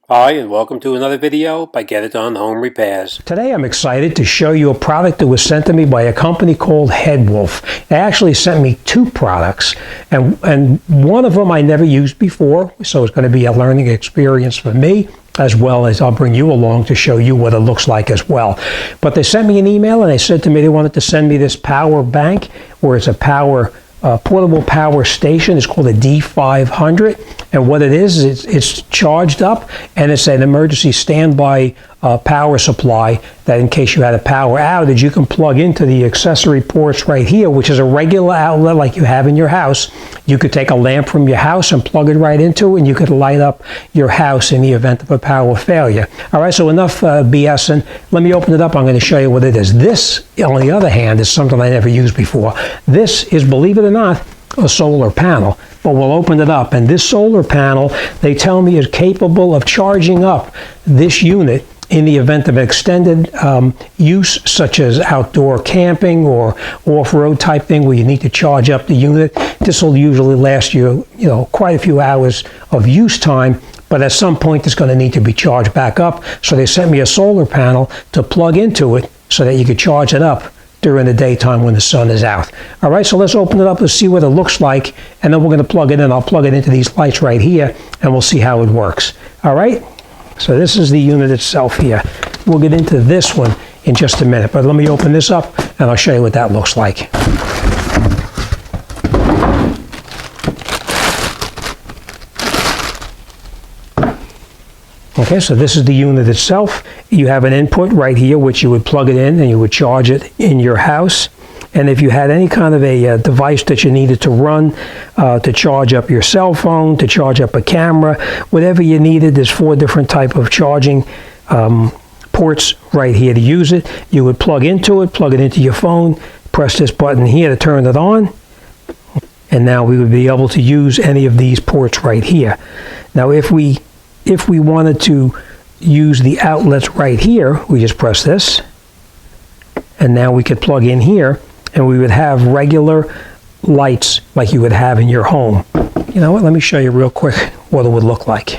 Hi, and welcome to another video by Get It Done Home Repairs. Today I'm excited to show you a product that was sent to me by a company called Headwolf. They actually sent me two products, and one of them I never used before, so it's going to be a learning experience for me, as well as I'll bring you along to show you what it looks like as well. But they sent me an email and they said to me they wanted to send me this power bank, where it's a portable power station. It's called a D500, and what it is it's charged up, and it's an emergency standby power supply that in case you had a power outage, you can plug into the accessory ports right here, which is a regular outlet like you have in your house. You could take a lamp from your house and plug it right into it, and you could light up your house in the event of a power failure. All right, so enough BSing. Let me open it up. I'm going to show you what it is. This, on the other hand, is something I never used before. This is, believe it or not, a solar panel. But we'll open it up, and this solar panel, they tell me, is capable of charging up this unit in the event of extended use, such as outdoor camping or off-road type thing where you need to charge up the unit. This will usually last you, quite a few hours of use time, but at some point it's going to need to be charged back up. So they sent me a solar panel to plug into it so that you could charge it up during the daytime when the sun is out. All right, so let's open it up and see what it looks like, and then we're going to plug it in. I'll plug it into these lights right here, and we'll see how it works. All right, so this is the unit itself here. We'll get into this one in just a minute, but let me open this up, and I'll show you what that looks like. Okay, so this is the unit itself. You have an input right here, which you would plug it in and you would charge it in your house. And if you had any kind of a device that you needed to run to charge up your cell phone, to charge up a camera, whatever you needed, there's 4 different type of charging ports right here to use it. You would plug it into your phone, press this button here to turn it on, and now we would be able to use any of these ports right here. Now if we wanted to use the outlets right here, we just press this, and now we could plug in here, and we would have regular lights like you would have in your home. You know what, let me show you real quick what it would look like.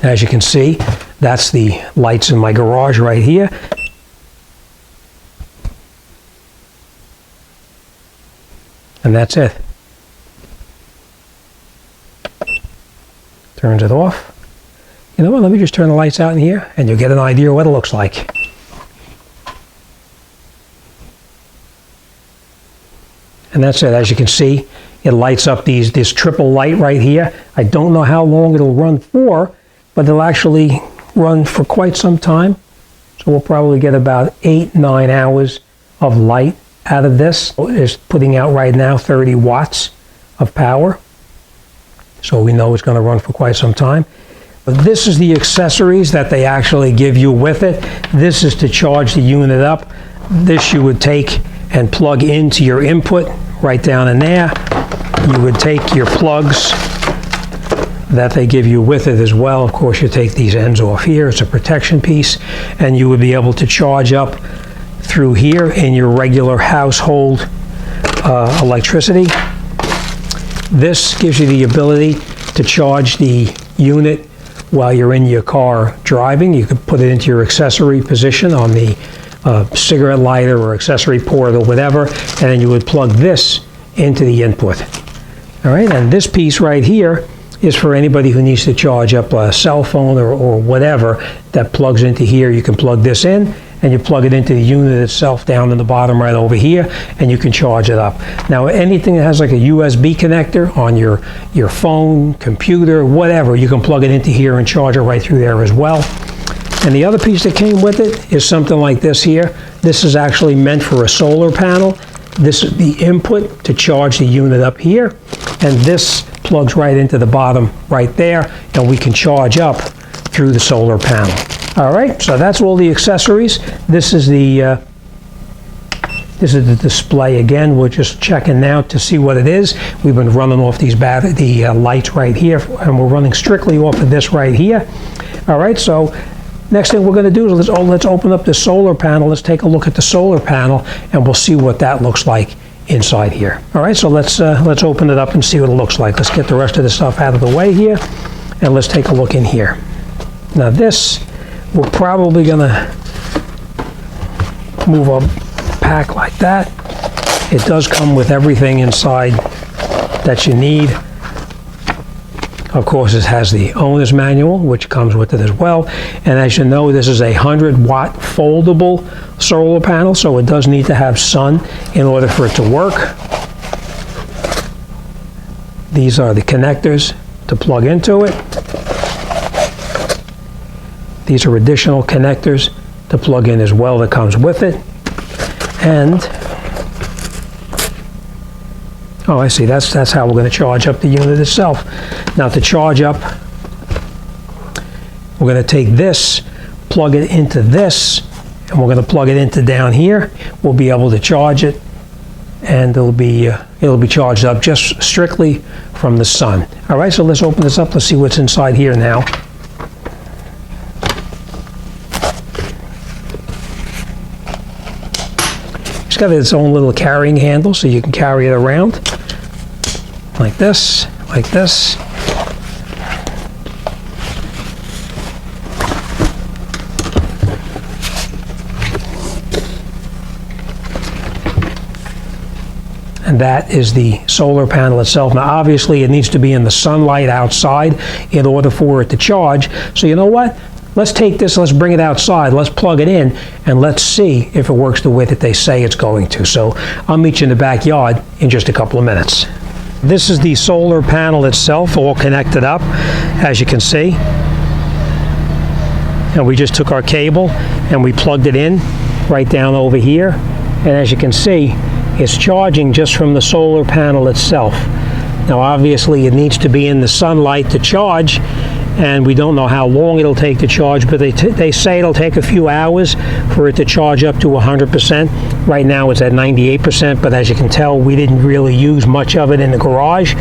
As you can see, that's the lights in my garage right here. And that's it. Turns it off. You know what, let me just turn the lights out in here and you'll get an idea of what it looks like. And that's it. As you can see, it lights up this triple light right here. I don't know how long it'll run for, but it'll actually run for quite some time. So we'll probably get about 8-9 hours of light out of this. It's putting out right now 30 watts of power. So we know it's going to run for quite some time. But this is the accessories that they actually give you with it. This is to charge the unit up. This you would take and plug into your input right down in there. You would take your plugs that they give you with it as well. Of course, you take these ends off here. It's a protection piece. And you would be able to charge up through here in your regular household electricity. This gives you the ability to charge the unit while you're in your car driving. You can put it into your accessory position on the cigarette lighter or accessory port or whatever, and then you would plug this into the input. All right, and this piece right here is for anybody who needs to charge up a cell phone or whatever that plugs into here. You can plug this in, and you plug it into the unit itself down in the bottom right over here, and you can charge it up. Now anything that has like a USB connector on your phone, computer, whatever, you can plug it into here and charge it right through there as well. And the other piece that came with it is something like this here. This is actually meant for a solar panel. This is the input to charge the unit up here, and this plugs right into the bottom right there, and we can charge up through the solar panel. All right, so that's all the accessories. This is the display again. We're just checking now to see what it is. We've been running off these lights right here, and we're running strictly off of this right here. All right, so next thing we're going to do is let's open up the solar panel. Let's take a look at the solar panel, and we'll see what that looks like inside here. All right, so let's open it up and see what it looks like. Let's get the rest of the stuff out of the way here. And let's take a look in here. Now this, we're probably gonna move our pack like that. It does come with everything inside that you need. Of course, it has the owner's manual, which comes with it as well. And as you know, this is a 100-watt foldable solar panel, so it does need to have sun in order for it to work. These are the connectors to plug into it. These are additional connectors to plug in as well that comes with it. And oh, I see, that's how we're going to charge up the unit itself. Now to charge up, we're going to take this, plug it into this, and we're going to plug it into down here. We'll be able to charge it, and it'll be charged up just strictly from the sun. All right, so let's open this up. Let's see what's inside here now. It's got its own little carrying handle, so you can carry it around like this, like this. And that is the solar panel itself. Now obviously it needs to be in the sunlight outside in order for it to charge. So you know what? Let's take this, let's bring it outside, let's plug it in, and let's see if it works the way that they say it's going to. So I'll meet you in the backyard in just a couple of minutes. This is the solar panel itself, all connected up, as you can see. And we just took our cable and we plugged it in right down over here. And as you can see, it's charging just from the solar panel itself. Now obviously it needs to be in the sunlight to charge, and we don't know how long it'll take to charge, but they say it'll take a few hours for it to charge up to 100%. Right now it's at 98%, but as you can tell, we didn't really use much of it in the garage,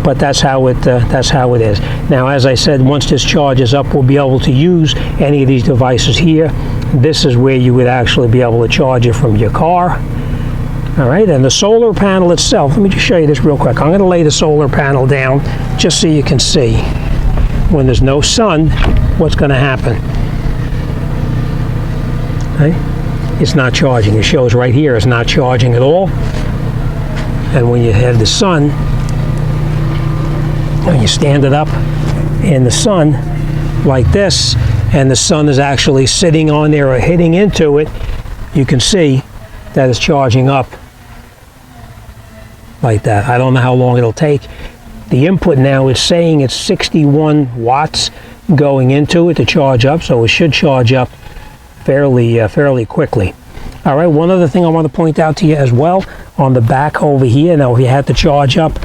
but that's how it is. Now, as I said, once this charges up, we'll be able to use any of these devices here. This is where you would actually be able to charge it from your car. All right, and the solar panel itself, let me just show you this real quick. I'm going to lay the solar panel down just so you can see. When there's no sun, what's going to happen? Okay? It's not charging. It shows right here it's not charging at all. And when you have the sun, when you stand it up in the sun like this, and the sun is actually sitting on there or hitting into it, you can see that it's charging up like that. I don't know how long it'll take. The input now is saying it's 61 watts going into it to charge up, so it should charge up fairly quickly. All right, one other thing I want to point out to you as well, on the back over here, now if you had to charge up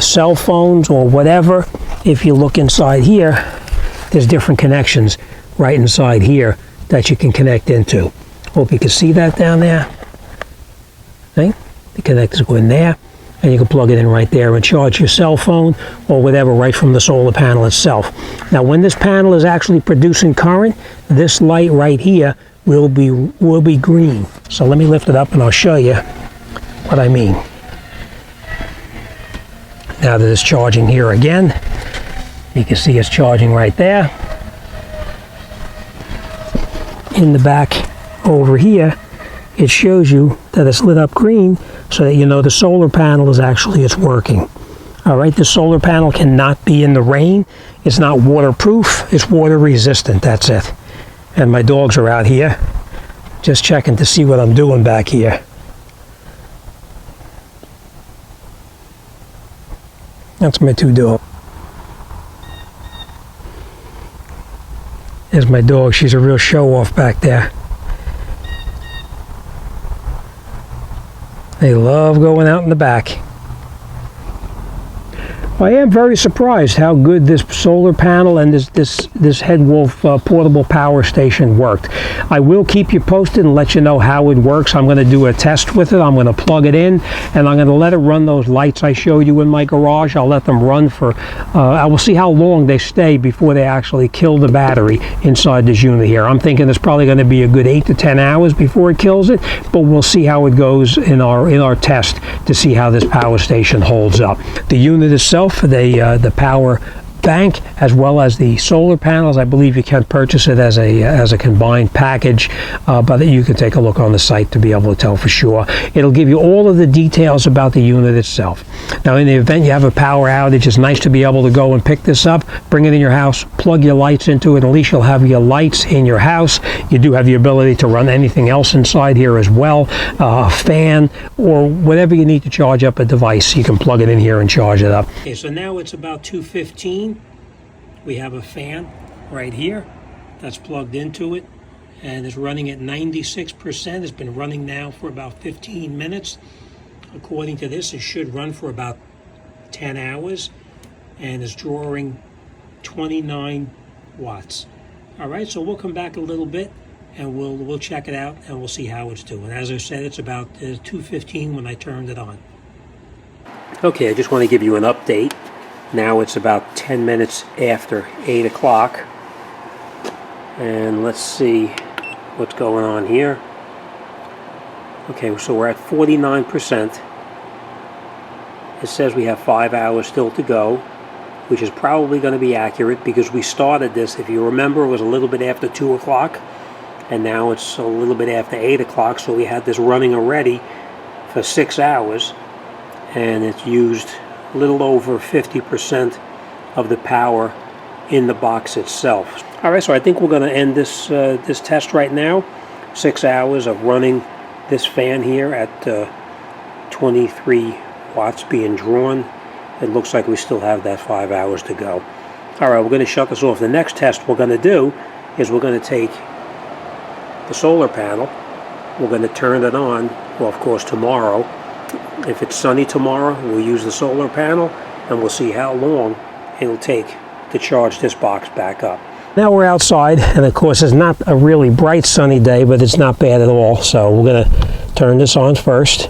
cell phones or whatever, if you look inside here, there's different connections right inside here that you can connect into. Hope you can see that down there. Okay? The connectors go in there, and you can plug it in right there and charge your cell phone or whatever right from the solar panel itself. Now when this panel is actually producing current, this light right here will be green. So let me lift it up and I'll show you what I mean. Now that it's charging here again, you can see it's charging right there. In the back over here, it shows you that it's lit up green so that you know the solar panel is actually, it's working. All right, the solar panel cannot be in the rain. It's not waterproof, it's water resistant, that's it. And my dogs are out here just checking to see what I'm doing back here. That's my two dogs. There's my dog, she's a real show-off back there. They love going out in the back. I am very surprised how good this solar panel and this Headwolf portable power station worked. I will keep you posted and let you know how it works. I'm going to do a test with it. I'm going to plug it in, and I'm going to let it run those lights I showed you in my garage. I'll let them run for, I will see how long they stay before they actually kill the battery inside this unit here. I'm thinking it's probably going to be a good 8 to 10 hours before it kills it, but we'll see how it goes in our test to see how this power station holds up. The unit itself, the power bank as well as the solar panels. I believe you can purchase it as a combined package, but you can take a look on the site to be able to tell for sure. It'll give you all of the details about the unit itself. Now, in the event you have a power outage, it's nice to be able to go and pick this up, bring it in your house, plug your lights into it. At least you'll have your lights in your house. You do have the ability to run anything else inside here as well, a fan or whatever you need to charge up a device. You can plug it in here and charge it up. Okay, so now it's about 2:15. We have a fan right here that's plugged into it and is running at 96%. It's been running now for about 15 minutes. According to this, it should run for about 10 hours and is drawing 29 watts. All right, so we'll come back a little bit and we'll check it out and we'll see how it's doing. As I said, it's about 2:15 when I turned it on. Okay, I just want to give you an update. Now it's about 10 minutes after 8 o'clock. And let's see what's going on here. Okay, so we're at 49%. It says we have 5 hours still to go, which is probably going to be accurate because we started this, if you remember, it was a little bit after 2 o'clock. And now it's a little bit after 8 o'clock, so we had this running already for 6 hours. And it's used a little over 50% of the power in the box itself. All right, so I think we're going to end this this test right now. 6 hours of running this fan here at 23 watts being drawn. It looks like we still have that 5 hours to go. All right, we're going to shut this off. The next test we're going to do is we're going to take the solar panel. We're going to turn it on, well, of course, tomorrow. If it's sunny tomorrow, we'll use the solar panel and we'll see how long it'll take to charge this box back up. Now we're outside, and of course it's not a really bright sunny day, but it's not bad at all. So we're going to turn this on first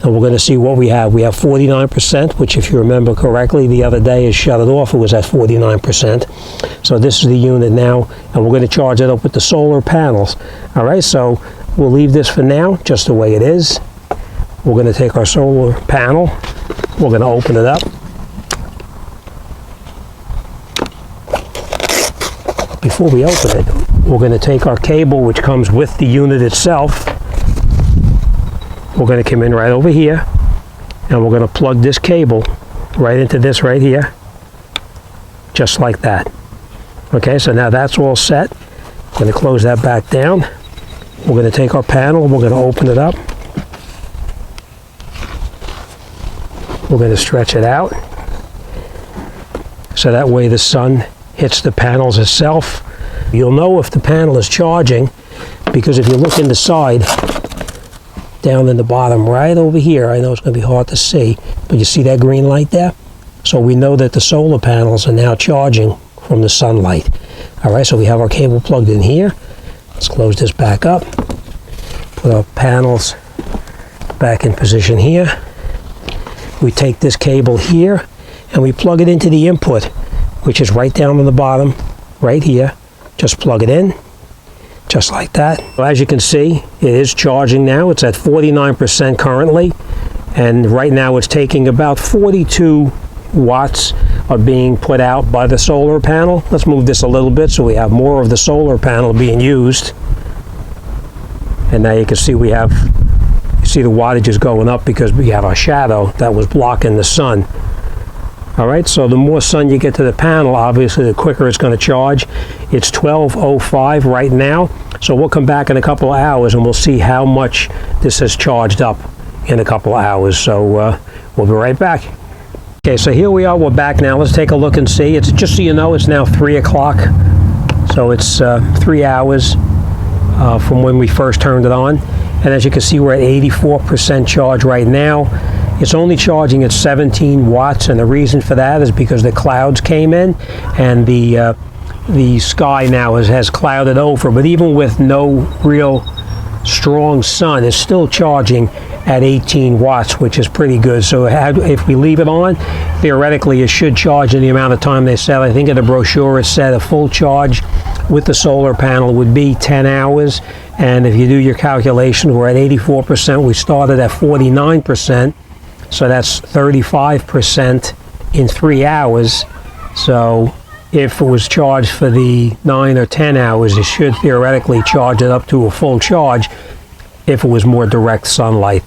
and we're going to see what we have. We have 49%, which if you remember correctly, the other day is shut it off, it was at 49%. So this is the unit now, and we're going to charge it up with the solar panels. All right, so we'll leave this for now just the way it is. We're going to take our solar panel, we're going to open it up. Before we open it, we're going to take our cable, which comes with the unit itself. We're going to come in right over here, and we're going to plug this cable right into this right here, just like that. Okay, so now that's all set. I'm going to close that back down. We're going to take our panel, we're going to open it up. We're going to stretch it out, so that way the sun hits the panels itself. You'll know if the panel is charging because if you look in the side, down in the bottom right over here, I know it's going to be hard to see, but you see that green light there? So we know that the solar panels are now charging from the sunlight. All right, so we have our cable plugged in here. Let's close this back up. Put our panels back in position here. We take this cable here and we plug it into the input, which is right down on the bottom, right here. Just plug it in, just like that. As you can see, it is charging now. It's at 49% currently, and right now it's taking about 42 watts are being put out by the solar panel. Let's move this a little bit so we have more of the solar panel being used. And now you can see you see the wattage is going up because we have our shadow that was blocking the sun. All right, so the more sun you get to the panel, obviously the quicker it's going to charge. It's 12:05 right now, so we'll come back in a couple of hours and we'll see how much this has charged up in a couple of hours. So we'll be right back. Okay, so here we are, we're back now. Let's take a look and see. It's just so you know, it's now 3 o'clock, so it's 3 hours from when we first turned it on. And as you can see, we're at 84% charge right now. It's only charging at 17 watts, and the reason for that is because the clouds came in and the sky now has clouded over. But even with no real strong sun, it's still charging at 18 watts, which is pretty good. So if we leave it on, theoretically it should charge in the amount of time they said. I think in the brochure it said a full charge with the solar panel would be 10 hours. And if you do your calculation, we're at 84%. We started at 49%. So that's 35% in 3 hours. So if it was charged for the 9 or 10 hours, it should theoretically charge it up to a full charge if it was more direct sunlight.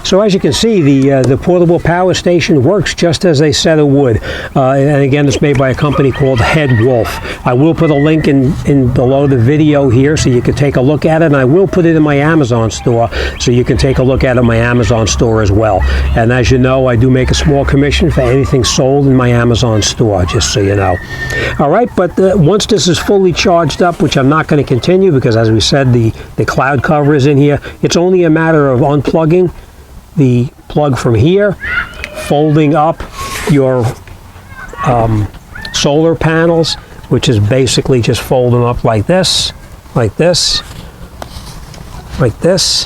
So as you can see, the portable power station works just as they said it would. And again, it's made by a company called Headwolf. I will put a link in below the video here so you can take a look at it, and I will put it in my Amazon store so you can take a look at it in my Amazon store as well. And as you know, I do make a small commission for anything sold in my Amazon store, just so you know. All right, but once this is fully charged up, which I'm not going to continue because, as we said, the cloud cover is in here, it's only a matter of unplugging the plug from here, folding up your solar panels, which is basically just folding up like this, like this, like this.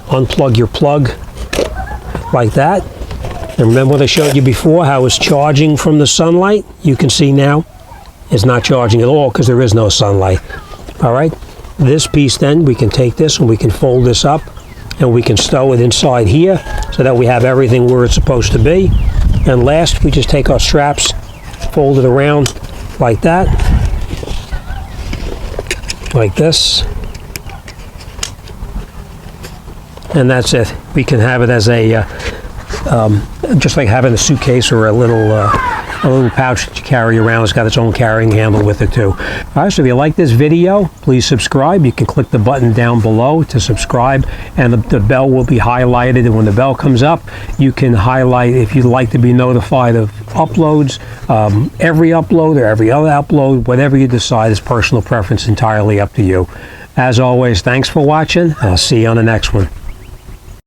Unplug your plug like that. And remember what I showed you before, how it's charging from the sunlight? You can see now it's not charging at all because there is no sunlight. All right. This piece then, we can take this and we can fold this up and we can stow it inside here so that we have everything where it's supposed to be. And last, we just take our straps, fold it around like that, like this. And that's it. We can have it as a, just like having a suitcase or a little pouch that you carry around. It's got its own carrying handle with it too. All right, so if you like this video, please subscribe. You can click the button down below to subscribe, and the bell will be highlighted, and when the bell comes up, you can highlight if you'd like to be notified of uploads, every upload or every other upload. Whatever you decide is personal preference, entirely up to you. As always, thanks for watching. I'll see you on the next one.